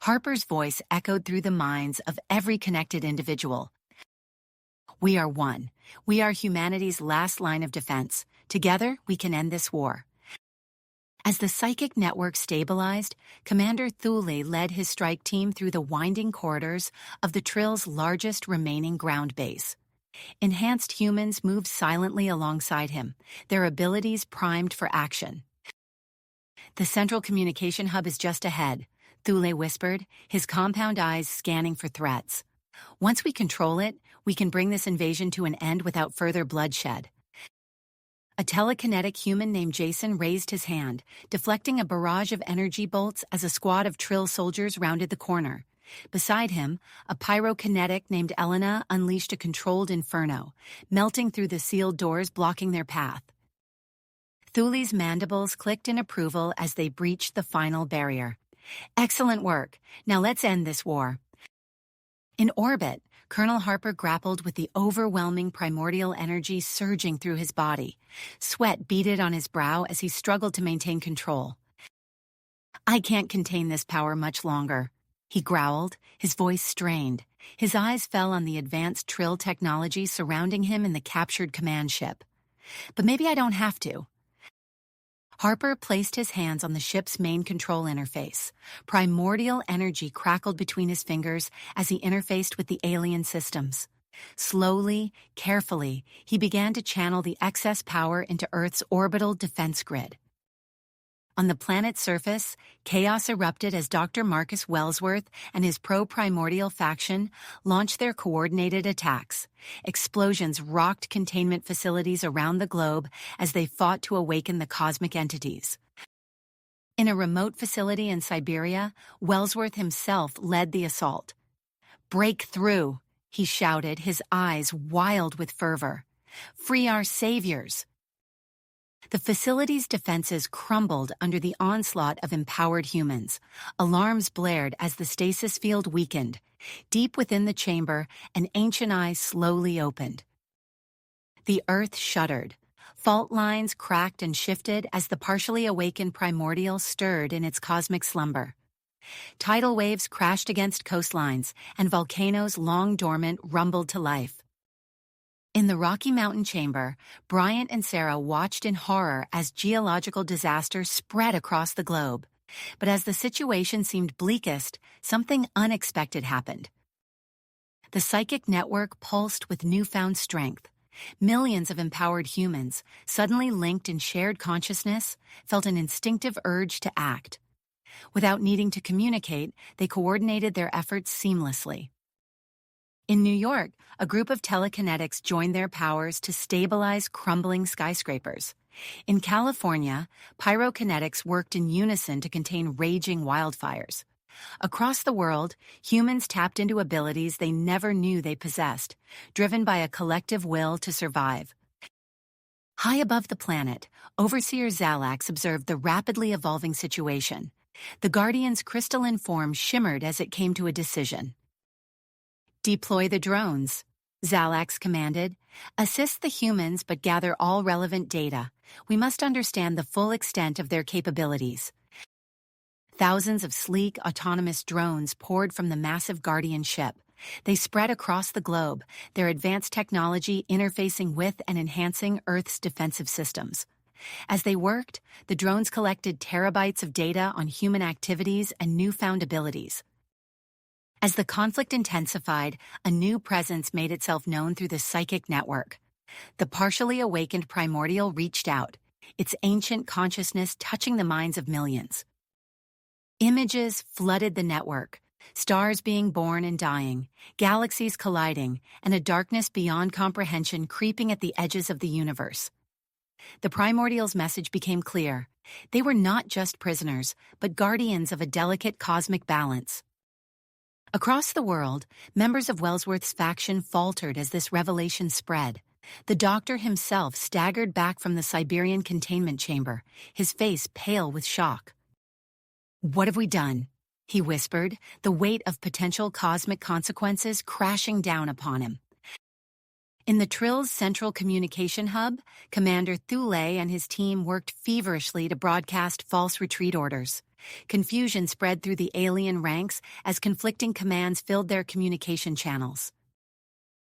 Harper's voice echoed through the minds of every connected individual. We are one. We are humanity's last line of defense. Together, we can end this war. As the psychic network stabilized, Commander Thule led his strike team through the winding corridors of the Trill's largest remaining ground base. Enhanced humans moved silently alongside him, their abilities primed for action. The central communication hub is just ahead, Thule whispered, his compound eyes scanning for threats. Once we control it, we can bring this invasion to an end without further bloodshed. A telekinetic human named Jason raised his hand, deflecting a barrage of energy bolts as a squad of Trill soldiers rounded the corner. Beside him, a pyrokinetic named Elena unleashed a controlled inferno, melting through the sealed doors blocking their path. Thule's mandibles clicked in approval as they breached the final barrier. Excellent work. Now let's end this war. In orbit, Colonel Harper grappled with the overwhelming primordial energy surging through his body. Sweat beaded on his brow as he struggled to maintain control. I can't contain this power much longer, he growled, his voice strained. His eyes fell on the advanced Trill technology surrounding him in the captured command ship. But maybe I don't have to. Harper placed his hands on the ship's main control interface. Primordial energy crackled between his fingers as he interfaced with the alien systems. Slowly, carefully, he began to channel the excess power into Earth's orbital defense grid. On the planet's surface, chaos erupted as Dr. Marcus Wellsworth and his pro-primordial faction launched their coordinated attacks. Explosions rocked containment facilities around the globe as they fought to awaken the cosmic entities. In a remote facility in Siberia, Wellsworth himself led the assault. "Break through," he shouted, his eyes wild with fervor. "Free our saviors." The facility's defenses crumbled under the onslaught of empowered humans. Alarms blared as the stasis field weakened. Deep within the chamber, an ancient eye slowly opened. The Earth shuddered. Fault lines cracked and shifted as the partially awakened primordial stirred in its cosmic slumber. Tidal waves crashed against coastlines, and volcanoes long dormant rumbled to life. In the Rocky Mountain Chamber, Bryant and Sarah watched in horror as geological disaster spread across the globe. But as the situation seemed bleakest, something unexpected happened. The psychic network pulsed with newfound strength. Millions of empowered humans, suddenly linked in shared consciousness, felt an instinctive urge to act. Without needing to communicate, they coordinated their efforts seamlessly. In New York, a group of telekinetics joined their powers to stabilize crumbling skyscrapers. In California, pyrokinetics worked in unison to contain raging wildfires. Across the world, humans tapped into abilities they never knew they possessed, driven by a collective will to survive. High above the planet, Overseer Zalax observed the rapidly evolving situation. The Guardian's crystalline form shimmered as it came to a decision. "Deploy the drones," Zalax commanded. "Assist the humans but gather all relevant data. We must understand the full extent of their capabilities." Thousands of sleek, autonomous drones poured from the massive Guardian ship. They spread across the globe, their advanced technology interfacing with and enhancing Earth's defensive systems. As they worked, the drones collected terabytes of data on human activities and newfound abilities. As the conflict intensified, a new presence made itself known through the psychic network. The partially awakened primordial reached out, its ancient consciousness touching the minds of millions. Images flooded the network, stars being born and dying, galaxies colliding, and a darkness beyond comprehension creeping at the edges of the universe. The primordial's message became clear. They were not just prisoners, but guardians of a delicate cosmic balance. Across the world, members of Wellsworth's faction faltered as this revelation spread. The doctor himself staggered back from the Siberian containment chamber, his face pale with shock. "What have we done?" he whispered, the weight of potential cosmic consequences crashing down upon him. In the Trill's central communication hub, Commander Thule and his team worked feverishly to broadcast false retreat orders. Confusion spread through the alien ranks as conflicting commands filled their communication channels.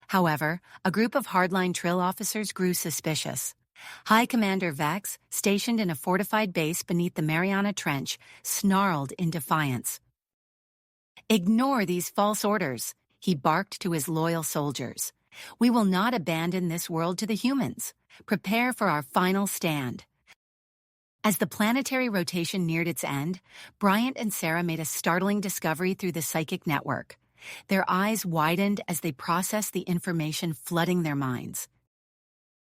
However, a group of hardline Trill officers grew suspicious. High Commander Vex, stationed in a fortified base beneath the Mariana Trench, snarled in defiance. "Ignore these false orders," he barked to his loyal soldiers. "We will not abandon this world to the humans. Prepare for our final stand." As the planetary rotation neared its end, Bryant and Sarah made a startling discovery through the psychic network. Their eyes widened as they processed the information flooding their minds.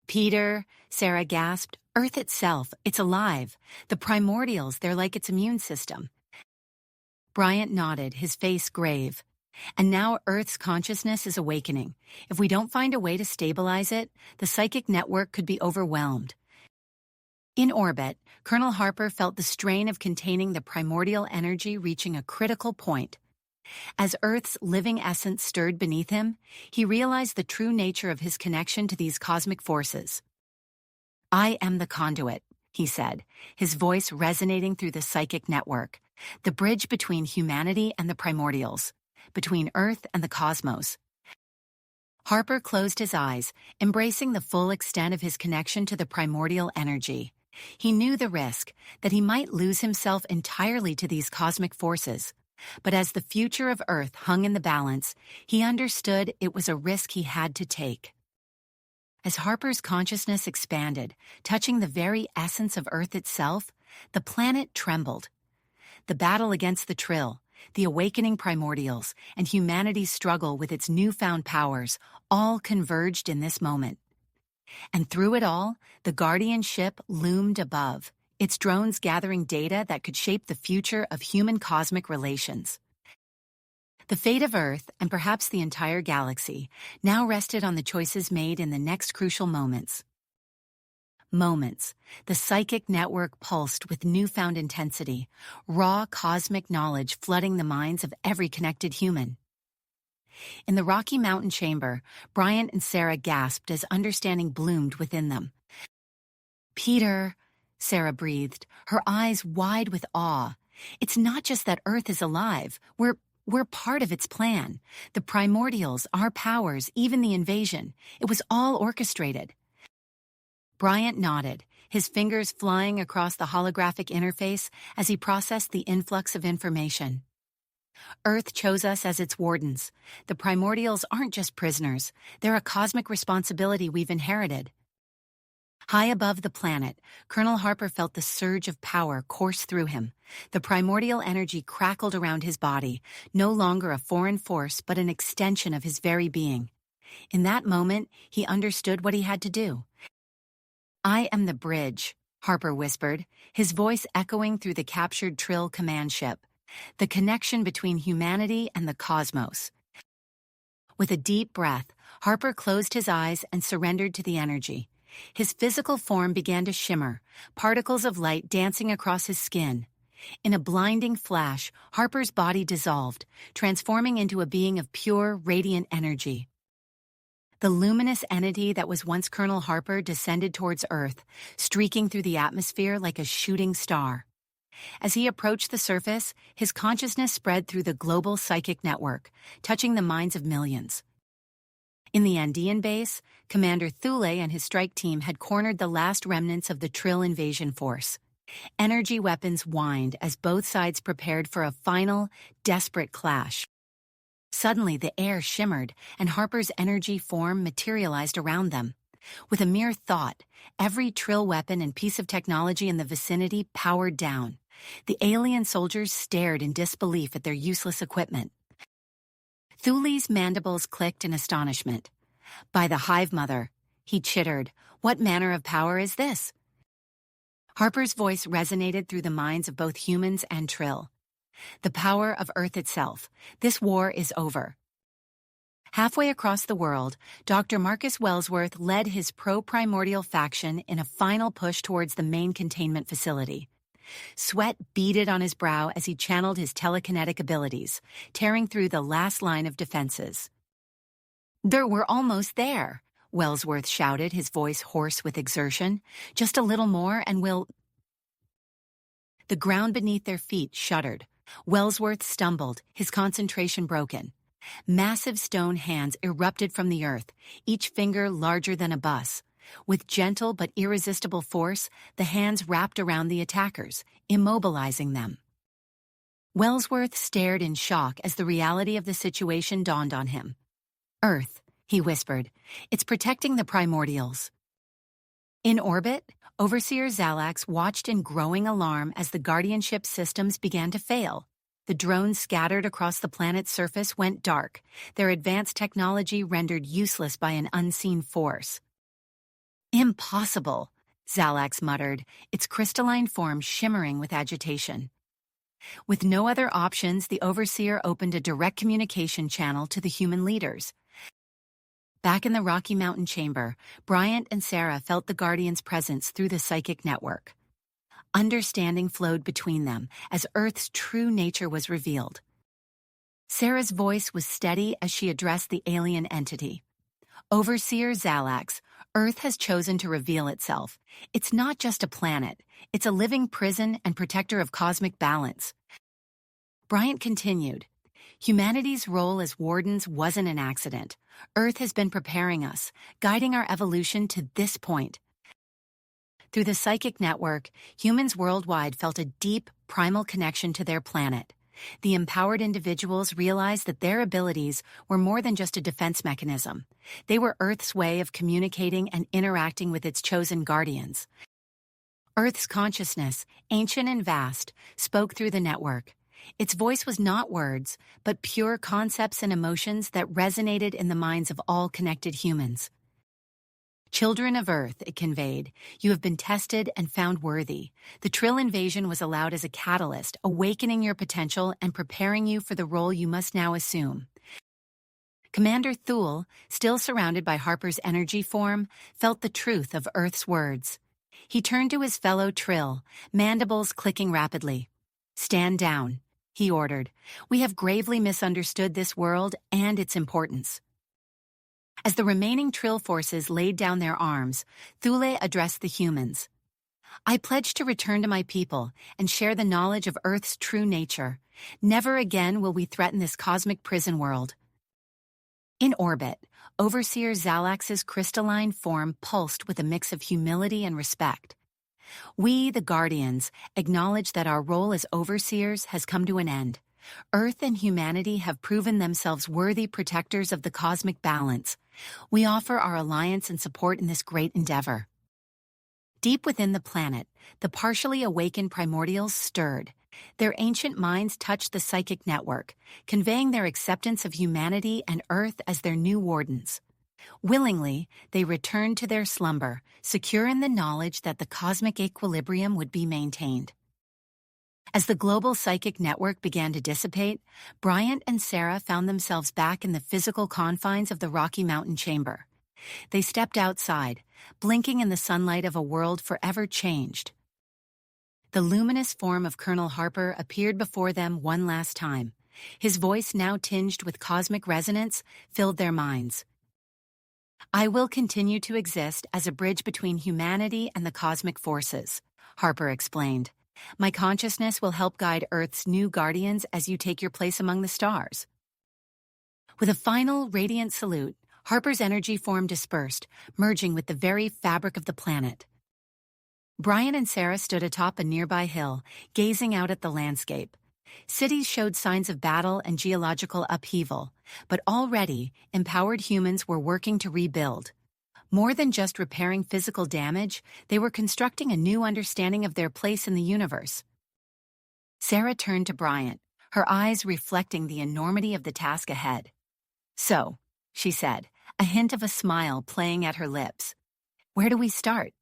"Peter," Sarah gasped, "Earth itself, it's alive. The primordials, they're like its immune system." Bryant nodded, his face grave. "And now Earth's consciousness is awakening. If we don't find a way to stabilize it, the psychic network could be overwhelmed." In orbit, Colonel Harper felt the strain of containing the primordial energy reaching a critical point. As Earth's living essence stirred beneath him, he realized the true nature of his connection to these cosmic forces. "I am the conduit," he said, his voice resonating through the psychic network, "the bridge between humanity and the primordials, between Earth and the cosmos." Harper closed his eyes, embracing the full extent of his connection to the primordial energy. He knew the risk, that he might lose himself entirely to these cosmic forces. But as the future of Earth hung in the balance, he understood it was a risk he had to take. As Harper's consciousness expanded, touching the very essence of Earth itself, the planet trembled. The battle against the Trill, the awakening primordials, and humanity's struggle with its newfound powers all converged in this moment. And through it all, the Guardian ship loomed above, its drones gathering data that could shape the future of human cosmic relations. The fate of Earth, and perhaps the entire galaxy, now rested on the choices made in the next crucial moments. The psychic network pulsed with newfound intensity, raw cosmic knowledge flooding the minds of every connected human. In the Rocky Mountain chamber, Bryant and Sarah gasped as understanding bloomed within them. "Peter," Sarah breathed, her eyes wide with awe. "It's not just that Earth is alive. We're part of its plan. The primordials, our powers, even the invasion. It was all orchestrated." Bryant nodded, his fingers flying across the holographic interface as he processed the influx of information. "Earth chose us as its wardens. The primordials aren't just prisoners. They're a cosmic responsibility we've inherited." High above the planet, Colonel Harper felt the surge of power course through him. The primordial energy crackled around his body, no longer a foreign force but an extension of his very being. In that moment, he understood what he had to do. "I am the bridge," Harper whispered, his voice echoing through the captured Trill command ship. "The connection between humanity and the cosmos." With a deep breath, Harper closed his eyes and surrendered to the energy. His physical form began to shimmer, particles of light dancing across his skin. In a blinding flash, Harper's body dissolved, transforming into a being of pure, radiant energy. The luminous entity that was once Colonel Harper descended towards Earth, streaking through the atmosphere like a shooting star. As he approached the surface, his consciousness spread through the global psychic network, touching the minds of millions. In the Andean base, Commander Thule and his strike team had cornered the last remnants of the Trill invasion force. Energy weapons whined as both sides prepared for a final, desperate clash. Suddenly, the air shimmered, and Harper's energy form materialized around them. With a mere thought, every Trill weapon and piece of technology in the vicinity powered down. The alien soldiers stared in disbelief at their useless equipment. Thule's mandibles clicked in astonishment. "By the Hive Mother," he chittered, "what manner of power is this?" Harper's voice resonated through the minds of both humans and Trill. "The power of Earth itself. This war is over." Halfway across the world, Dr. Marcus Wellsworth led his pro-primordial faction in a final push towards the main containment facility. Sweat beaded on his brow as he channeled his telekinetic abilities, tearing through the last line of defenses. "We're almost there," Wellsworth shouted, his voice hoarse with exertion. "Just a little more and we'll—" The ground beneath their feet shuddered. Wellsworth stumbled, his concentration broken. Massive stone hands erupted from the earth, each finger larger than a bus. With gentle but irresistible force, the hands wrapped around the attackers, immobilizing them. Wellsworth stared in shock as the reality of the situation dawned on him. "Earth," he whispered. "It's protecting the primordials." In orbit, Overseer Zalax watched in growing alarm as the guardianship systems began to fail. The drones scattered across the planet's surface went dark, their advanced technology rendered useless by an unseen force. "Impossible," Zalax muttered, its crystalline form shimmering with agitation. With no other options, the Overseer opened a direct communication channel to the human leaders. Back in the Rocky Mountain chamber, Bryant and Sarah felt the Guardian's presence through the psychic network. Understanding flowed between them as Earth's true nature was revealed. Sarah's voice was steady as she addressed the alien entity. "Overseer Zalax, Earth has chosen to reveal itself. It's not just a planet. It's a living prison and protector of cosmic balance." Bryant continued, "Humanity's role as wardens wasn't an accident. Earth has been preparing us, guiding our evolution to this point." Through the psychic network, humans worldwide felt a deep, primal connection to their planet. The empowered individuals realized that their abilities were more than just a defense mechanism. They were Earth's way of communicating and interacting with its chosen guardians. Earth's consciousness, ancient and vast, spoke through the network. Its voice was not words, but pure concepts and emotions that resonated in the minds of all connected humans. "Children of Earth," it conveyed, "you have been tested and found worthy. The Trill invasion was allowed as a catalyst, awakening your potential and preparing you for the role you must now assume." Commander Thule, still surrounded by Harper's energy form, felt the truth of Earth's words. He turned to his fellow Trill, mandibles clicking rapidly. "Stand down," he ordered. "We have gravely misunderstood this world and its importance." As the remaining Trill forces laid down their arms, Thule addressed the humans. "I pledge to return to my people and share the knowledge of Earth's true nature. Never again will we threaten this cosmic prison world." In orbit, Overseer Zalax's crystalline form pulsed with a mix of humility and respect. "We, the Guardians, acknowledge that our role as overseers has come to an end. Earth and humanity have proven themselves worthy protectors of the cosmic balance. We offer our alliance and support in this great endeavor." Deep within the planet, the partially awakened primordials stirred. Their ancient minds touched the psychic network, conveying their acceptance of humanity and Earth as their new wardens. Willingly, they returned to their slumber, secure in the knowledge that the cosmic equilibrium would be maintained. As the global psychic network began to dissipate, Bryant and Sarah found themselves back in the physical confines of the Rocky Mountain chamber. They stepped outside, blinking in the sunlight of a world forever changed. The luminous form of Colonel Harper appeared before them one last time. His voice, now tinged with cosmic resonance, filled their minds. "I will continue to exist as a bridge between humanity and the cosmic forces," Harper explained. "My consciousness will help guide Earth's new guardians as you take your place among the stars." With a final, radiant salute, Harper's energy form dispersed, merging with the very fabric of the planet. Brian and Sarah stood atop a nearby hill, gazing out at the landscape. Cities showed signs of battle and geological upheaval, but already, empowered humans were working to rebuild. More than just repairing physical damage, they were constructing a new understanding of their place in the universe. Sarah turned to Bryant, her eyes reflecting the enormity of the task ahead. "So," she said, a hint of a smile playing at her lips, "where do we start?"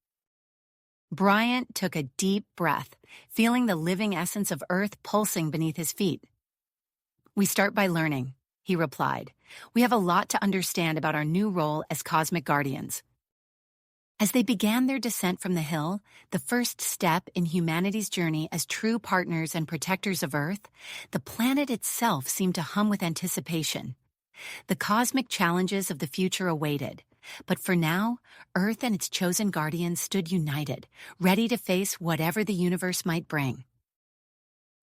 Bryant took a deep breath, feeling the living essence of Earth pulsing beneath his feet. "We start by learning," he replied. "We have a lot to understand about our new role as cosmic guardians." As they began their descent from the hill, the first step in humanity's journey as true partners and protectors of Earth, the planet itself seemed to hum with anticipation. The cosmic challenges of the future awaited, but for now, Earth and its chosen guardians stood united, ready to face whatever the universe might bring.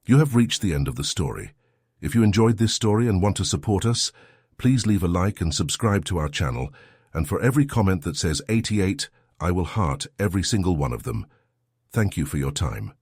You have reached the end of the story. If you enjoyed this story and want to support us, please leave a like and subscribe to our channel, and for every comment that says 88, I will heart every single one of them. Thank you for your time.